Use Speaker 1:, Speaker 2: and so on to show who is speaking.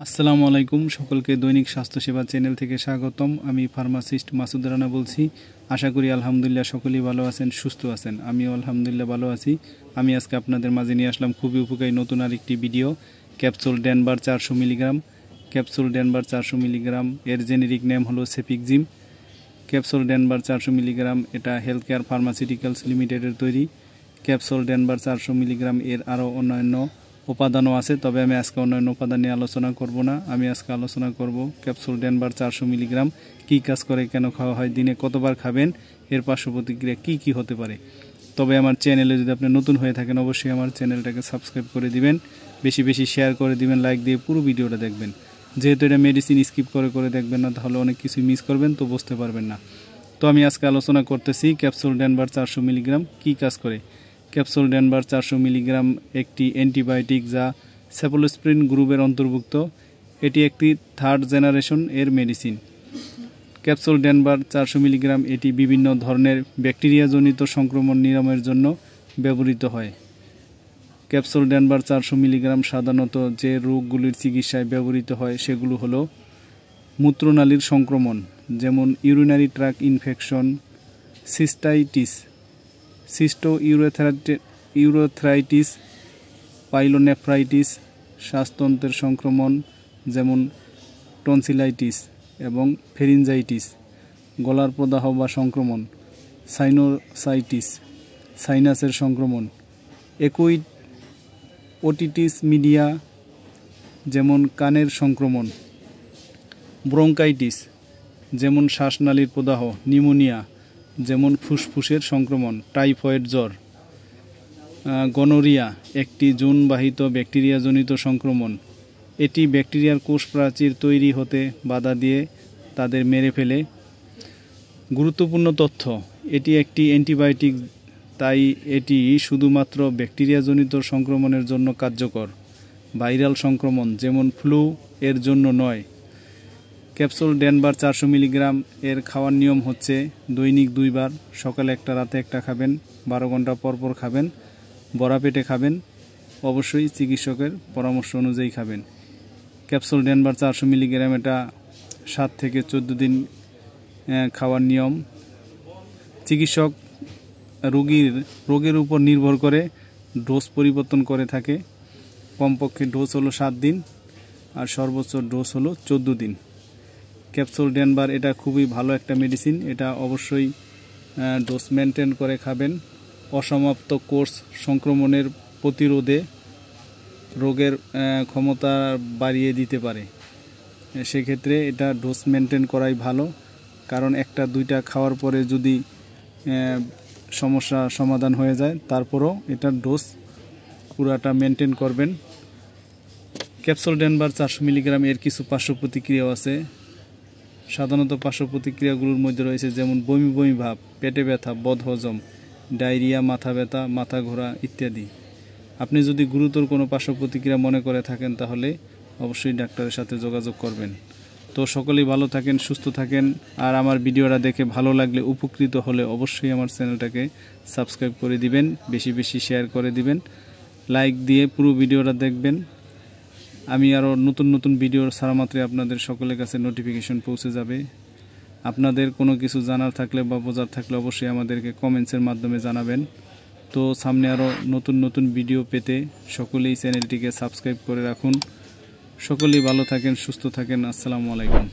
Speaker 1: আসসালামু আলাইকুম সকলকে দৈনিক স্বাস্থ্য সেবা চ্যানেল থেকে স্বাগতম। আমি ফার্মাসিস্ট মাসুদ রানা বলছি। আশা করি আলহামদুলিল্লাহ সকলেই ভালো আছেন, সুস্থ আছেন। আমিও আলহামদুলিল্লাহ ভালো আছি। আমি আজকে আপনাদের মাঝে নিয়ে আসলাম খুবই উপকারী নতুন আরেকটি video. Capsule Denver 400 milligram. Capsule Denver 400 milligram এর জেনেরিক নেম হলো সেপিকজিম। ক্যাপসুল ডেনভার 400 মিলিগ্রাম এটা হেলথ কেয়ার ফার্মাসিউটিক্যালস লিমিটেডের তৈরি। ক্যাপসুল ডেনভার 400 মিলিগ্রাম এর আরও অন্যান্য উপাদানও আছে, তবে আমি আজকে অন্যান্য উপাদান নিয়ে আলোচনা করব না। আমি আজকে আলোচনা করব ক্যাপসুল ডেনভার 400 মিলিগ্রাম কী কাজ করে, কেন খাওয়া হয়, দিনে কতবার খাবেন, এর পার্শ্ব প্রতিক্রিয়া কী কী হতে পারে। তবে আমার চ্যানেলে যদি আপনি নতুন হয়ে থাকেন অবশ্যই আমার চ্যানেলটাকে সাবস্ক্রাইব করে দিবেন, বেশি বেশি শেয়ার করে দিবেন, লাইক দিয়ে পুরো ভিডিওটা দেখবেন। যেহেতু এটা মেডিসিন স্কিপ করে দেখবেন না, তাহলে অনেক কিছু মিস করবেন, তো বুঝতে পারবেন না। তো আমি আজকে আলোচনা করতেছি ক্যাপসুল ডেনভার 400 মিলিগ্রাম কী কাজ করে। ক্যাপসুল ডেনভার 400 মিলিগ্রাম একটি অ্যান্টিবায়োটিক যা সেফলোস্প্রিন গ্রুপের অন্তর্ভুক্ত। এটি একটি থার্ড জেনারেশন এর মেডিসিন। ক্যাপসুল ডেনভার 400 মিলিগ্রাম এটি বিভিন্ন ধরনের ব্যাকটেরিয়াজনিত সংক্রমণ নিরাময়ের জন্য ব্যবহৃত হয়। ক্যাপসুল ডেনভার 400 মিলিগ্রাম সাধারণত যে রোগগুলির চিকিৎসায় ব্যবহৃত হয় সেগুলো হলো মূত্রনালীর সংক্রমণ, যেমন urinary tract infection, cystitis, urethritis, pyelonephritis, শ্বাসতন্ত্রের সংক্রমণ যেমন টনসিলাইটিস এবং ফেরিনজাইটিস, গলার প্রদাহ বা সংক্রমণ, সাইনোসাইটিস, সাইনাসের সংক্রমণ, একুইট ওটিটিস মিডিয়া যেমন কানের সংক্রমণ, ব্রঙ্কাইটিস যেমন শ্বাসনালীর প্রদাহ, নিউমোনিয়া যেমন ফুসফুসের সংক্রমণ, টাইফয়েড জ্বর, গনোরিয়া একটি যৌনবাহিত ব্যাকটেরিয়াজনিত সংক্রমণ। এটি ব্যাকটেরিয়ার কোষ প্রাচীর তৈরি হতে বাধা দিয়ে তাদের মেরে ফেলে। গুরুত্বপূর্ণ তথ্য, এটি একটি অ্যান্টিবায়োটিক, তাই এটি শুধুমাত্র ব্যাকটেরিয়াজনিত সংক্রমণের জন্য কার্যকর, ভাইরাল সংক্রমণ যেমন ফ্লু এর জন্য নয়। ক্যাপসুল ডেনভার 400 মিলিগ্রাম এর খাওয়ার নিয়ম হচ্ছে দৈনিক 2 বার, সকালে একটা রাতে একটা খাবেন, 12 ঘন্টা পর খাবেন, ভরা পেটে খাবেন, অবশ্যই চিকিৎসকের পরামর্শ অনুযায়ী খাবেন। ক্যাপসুল ডেনভার 400 মিলিগ্রাম এটা 7 থেকে 14 দিন খাওয়ার নিয়ম। চিকিৎসক রোগের উপর নির্ভর করে ডোজ পরিবর্তন করে থাকে। কমপক্ষে ডোজ হলো 7 দিন আর সর্বোচ্চ ডোজ হলো 14 দিন। ক্যাপসুল ডেনভার এটা খুবই ভালো একটা মেডিসিন, এটা অবশ্যই ডোজ মেনটেন করে খাবেন। অসমাপ্ত কোর্স সংক্রমণের প্রতিরোধে রোগের ক্ষমতা বাড়িয়ে দিতে পারে, সেক্ষেত্রে এটা ডোজ মেনটেন করাই ভালো। কারণ 1-2টা খাওয়ার পরে যদি সমস্যা সমাধান হয়ে যায় তারপরও এটার ডোজ পুরাটা মেনটেন করবেন। ক্যাপসুল ডেনভার 400 মিলিগ্রাম এর কিছু পার্শ্ব প্রতিক্রিয়াও আছে। সাধারণত পার্শ্ব প্রতিক্রিয়াগুলোর মধ্যে রয়েছে যেমন বমি বমি ভাব, পেটে ব্যথা, বদহজম, ডায়রিয়া, মাথা ব্যথা, মাথা ঘোরা ইত্যাদি। আপনি যদি গুরুতর কোনো পার্শ্ব প্রতিক্রিয়া মনে করে থাকেন তাহলে অবশ্যই ডাক্তারের সাথে যোগাযোগ করবেন। তো সকলেই ভালো থাকেন, সুস্থ থাকেন। আর আমার ভিডিওটা দেখে ভালো লাগলে, উপকৃত হলে অবশ্যই আমার চ্যানেলটাকে সাবস্ক্রাইব করে দিবেন, বেশি বেশি শেয়ার করে দিবেন, লাইক দিয়ে পুরো ভিডিওটা দেখবেন। আমি আরও নতুন ভিডিও ছাড়া মাত্রই আপনাদের সকলের কাছে নোটিফিকেশন পৌঁছে যাবে। আপনাদের কোনো কিছু জানার থাকলে বা বোঝার থাকলে অবশ্যই আমাদেরকে কমেন্টসের মাধ্যমে জানাবেন। তো সামনে আরও নতুন ভিডিও পেতে সকলেই চ্যানেলটিকে সাবস্ক্রাইব করে রাখুন। সকলেই ভালো থাকেন, সুস্থ থাকেন। আসসালামু আলাইকুম।